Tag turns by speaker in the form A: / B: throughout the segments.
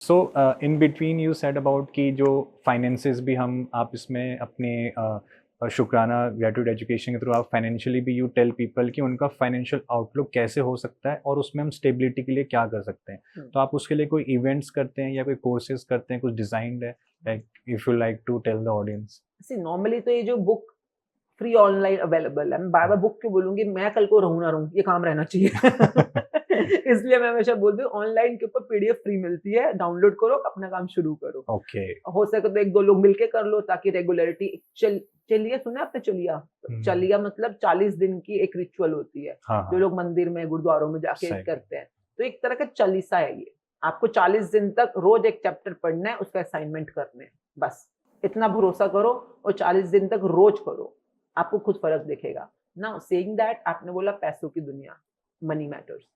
A: So in between you said about कि जो finances भी हम आप इसमें अपने शुक्राना ग्रेजुएट एजुकेशन के थ्रू आप फाइनेंशियली भी यू टेल पीपल कि उनका फाइनेंशियल आउटलुक कैसे हो सकता है और उसमें हम स्टेबिलिटी के लिए क्या कर सकते हैं। तो आप उसके लिए कोई इवेंट्स करते हैं या कोई कोर्सेज करते हैं, कुछ डिजाइंड है, like if you like to tell the audience.
B: See normally तो ये जो बुक फ्री ऑनलाइन अवेलेबल है, मैं बार बार बुक क्यों बोलूंगी, मैं कल को रहूं ना रहूं ये काम रहना चाहिए। इसलिए मैं हमेशा बोलती हूँ ऑनलाइन के ऊपर पीडीएफ फ्री मिलती है, डाउनलोड करो, अपना काम शुरू करो।
A: ओके।
B: हो सके तो एक दो लोग मिलके कर लो ताकि रेगुलरिटी चलिए सुना आपने चलिया? चलिया मतलब 40 दिन की एक रिचुअल होती है।
A: हाँ
B: जो
A: हाँ
B: लोग मंदिर में गुरुद्वारों में जाके
A: सही।
B: करते हैं, तो एक तरह का चालीसा है ये। आपको 40 दिन तक रोज एक चैप्टर पढ़ना है, उसका असाइनमेंट करने हैं, बस इतना भरोसा करो और 40 दिन तक रोज करो, आपको खुद फर्क दिखेगा ना। सेइंग दैट, आपने बोला पैसों की दुनिया, मनी मैटर्स,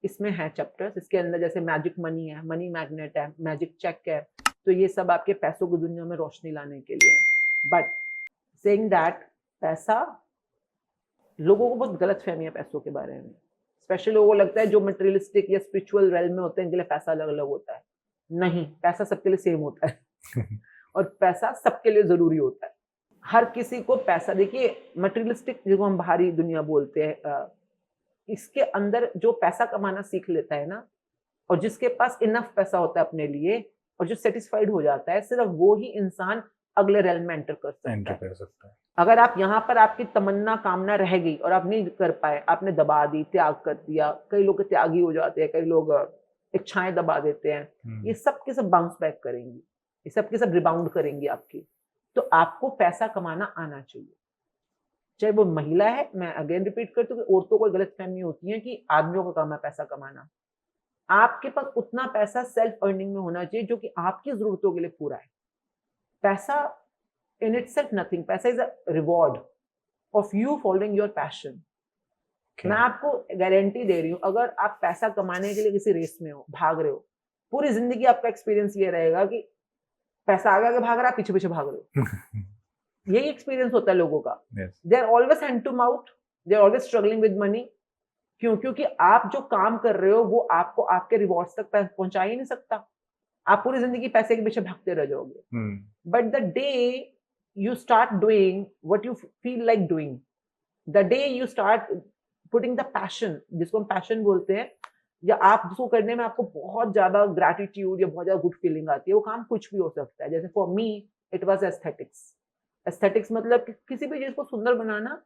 B: इसमें है चैप्टर्स, इसके अंदर जैसे मैजिक मनी है, मनी मैग्नेट है, मैजिक चेक है, तो ये सब आपके पैसों की दुनिया में रोशनी लाने के लिए है। बट सेइंग दैट, पैसा, लोगों को बहुत गलत फहमी है पैसों के बारे में। स्पेशली लोगों को लगता है जो मटेरियलिस्टिक या स्पिरिचुअल रेल में होते हैं इनके लिए पैसा अलग अलग होता है। नहीं, पैसा सबके लिए सेम होता है। और पैसा सबके लिए जरूरी होता है। हर किसी को पैसा, देखिए मटेरियलिस्टिक जिसको हम बाहरी दुनिया बोलते हैं, इसके अंदर जो पैसा कमाना सीख लेता है ना, और जिसके पास इनफ पैसा होता है अपने लिए, और जो सेटिस्फाइड हो जाता है, सिर्फ वो ही इंसान अगले रेल में एंटर कर सकता है। अगर आप यहाँ पर आपकी तमन्ना कामना रह गई और आप नहीं कर पाए, आपने दबा दी, त्याग कर दिया, कई लोग त्यागी हो जाते हैं, कई लोग इच्छाएं दबा देते हैं, ये सब के सब बाउंस बैक करेंगी, ये सब के सब रिबाउंड करेंगी आपकी। तो आपको पैसा कमाना आना चाहिए, चाहे वो महिला है। मैं अगेन रिपीट करती हूँ कि औरतों को गलत फहमी होती है कि आदमियों का काम है पैसा कमाना। आपके पास उतना पैसा सेल्फ अर्निंग में होना चाहिए जो कि आपकी जरूरतों के लिए पूरा है। पैसा इन इटसेल्फ नथिंग, पैसा is a reward of you following your passion. मैं आपको गारंटी दे रही हूँ, अगर आप पैसा कमाने के लिए किसी रेस में हो, भाग रहे हो, पूरी जिंदगी आपका एक्सपीरियंस ये रहेगा कि पैसा आगे आगे भाग रहा है, पीछे पीछे भाग रहे हो। यही एक्सपीरियंस होता है लोगों का। They are always hand to mouth, they are always struggling with money. क्यों? क्योंकि आप जो काम कर रहे हो वो आपको आपके रिवॉर्ड्स तक पहुंचा ही नहीं सकता। आप पूरी जिंदगी पैसे के पीछे भागते रह जाओगे। But the day you start doing what you feel like doing, the day you start putting the passion, जिसको हम पैशन बोलते हैं, या आप जिसको करने में आपको बहुत ज्यादा ग्रैटिट्यूड या बहुत ज्यादा गुड फीलिंग आती है, वो काम कुछ भी हो सकता है। जैसे for me it was aesthetics. Aesthetics मतलब किसी भी चीज को सुंदर बनाना,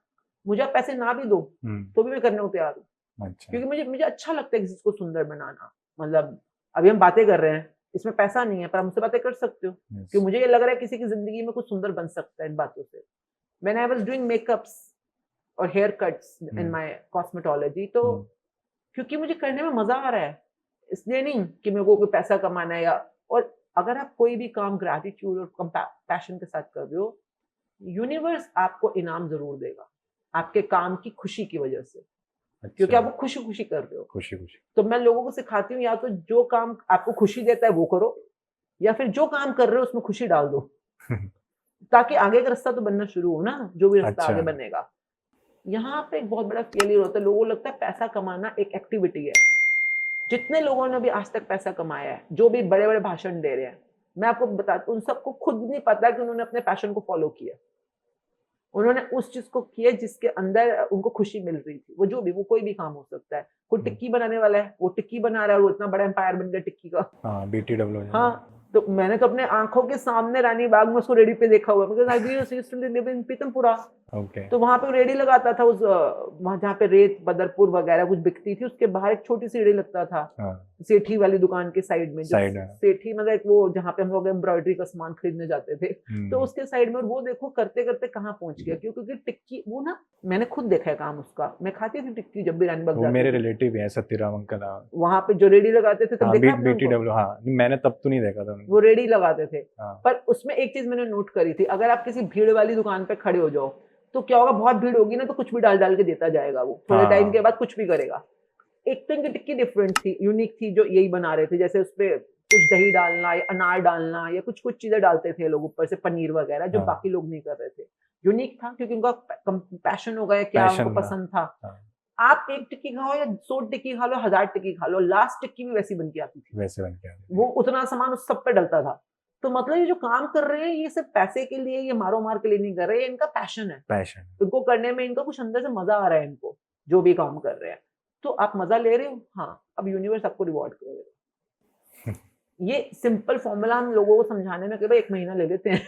B: मुझे आप पैसे ना भी दो तो भी मैं करने को तैयार हूँ। अच्छा। क्योंकि मुझे मुझे अच्छा लगता है किसी चीज को सुंदर बनाना। मतलब अभी हम बातें कर रहे हैं, इसमें पैसा नहीं है, पर हम मुझसे बातें कर सकते हो। कि मुझे ये लग रहा है किसी की जिंदगी में कुछ सुंदर बन सकता है इन बातों से। When I was doing makeups और haircuts in my cosmetology, तो क्योंकि मुझे करने में मजा आ रहा है, इसलिए नहीं कि मेरे को कोई पैसा कमाना है। या और अगर आप कोई भी काम ग्रैटिट्यूड और पैशन के साथ कर रहे हो, यूनिवर्स आपको इनाम जरूर देगा आपके काम की खुशी की वजह से। अच्छा। क्योंकि आप वो खुशी खुशी कर रहे हो, खुशी खुशी। तो मैं लोगों को सिखाती हूँ, या तो जो काम आपको खुशी देता है वो करो, या फिर जो काम कर रहे हो उसमें खुशी डाल दो। ताकि आगे का रास्ता तो बनना शुरू हो ना, जो भी रास्ता आगे बनेगा। यहाँ पे एक बहुत बड़ा फेलियर होता है, लोगों को लगता है पैसा कमाना एक एक्टिविटी है। जितने लोगों ने भी आज तक पैसा कमाया है, जो भी बड़े बड़े भाषण दे रहे हैं, मैं आपको बताती हूँ, उन सबको खुद नहीं पता कि उन्होंने अपने पैशन को फॉलो किया। उन्होंने उस चीज को किया जिसके अंदर उनको खुशी मिल रही थी। वो जो भी, वो कोई भी काम हो सकता है। कोई टिक्की बनाने वाला है, वो टिक्की बना रहा है, वो इतना बड़ा एम्पायर बन गया टिक्की का। हाँ, BTW। हाँ, तो मैंने तो अपने आंखों के सामने रानी बाग में उसको रेडी पे देखा हुआ है, पीतमपुरा। तो वहां पे रेडी लगाता था, उस वहां जहाँ पे रेत बदरपुर वगैरह कुछ बिकती थी, उसके बाहर एक छोटी सी रेडी लगता था। सेठी वाली दुकान के साइड में, सेठी मतलब वो जहाँ पे हम लोग एम्ब्रॉयडरी का सामान खरीदने जाते थे, तो उसके साइड में। और वो देखो करते करते कहाँ पहुंच गया। क्योंकि टिक्की वो ना, मैंने खुद देखा है काम उसका। मैं खाती थी टिक्की जब भी रानी बाग जाती थी। मेरे रिलेटिव है सतीराम अंकल, वहां पे जो रेडी लगाते थे, तब देखा आपने BTW? हाँ, मैंने तब तो नहीं देखा था। वो रेडी लगाते थे। पर उसमें एक चीज मैंने नोट करी थी, अगर आप किसी भीड़ वाली दुकान पे खड़े हो जाओ तो क्या होगा, बहुत भीड़ होगी ना, तो कुछ भी डाल डाल के देता जाएगा वो, थोड़े टाइम के बाद कुछ भी करेगा। एक तो इनकी टिक्की डिफरेंट थी, यूनिक थी, जो यही बना रहे थे। जैसे उसपे कुछ दही डालना या अनार डालना या कुछ कुछ चीजें डालते थे लोग ऊपर से, पनीर वगैरह, जो बाकी लोग नहीं कर रहे थे। यूनिक था क्योंकि उनका पैशन होगा या क्या उनको पसंद था। आप 1 टिक्की खाओ या 100 टिक्की खा लो, 1000 टिक्की खा लो, लास्ट टिक्की भी वैसी बन के आती थी।
A: वैसे बन गया।
B: वो उतना सामान उस सब पे डलता था। तो मतलब ये जो काम कर रहे हैं, ये सिर्फ पैसे के लिए, ये मारो-मार के लिए नहीं कर रहे, ये इनका पैशन है।
A: पैशन।
B: इनको करने में इनका कुछ अंदर से मज़ा आ रहा है इनको, जो भी काम कर रहे हैं। तो आप मज़ा ले रहे हो, हाँ, अब यूनिवर्स आपको रिवॉर्ड करेगा। ये सिंपल फ़ॉर्मूला हम लोगों को समझाने में केवल 1 महीना ले लेते हैं।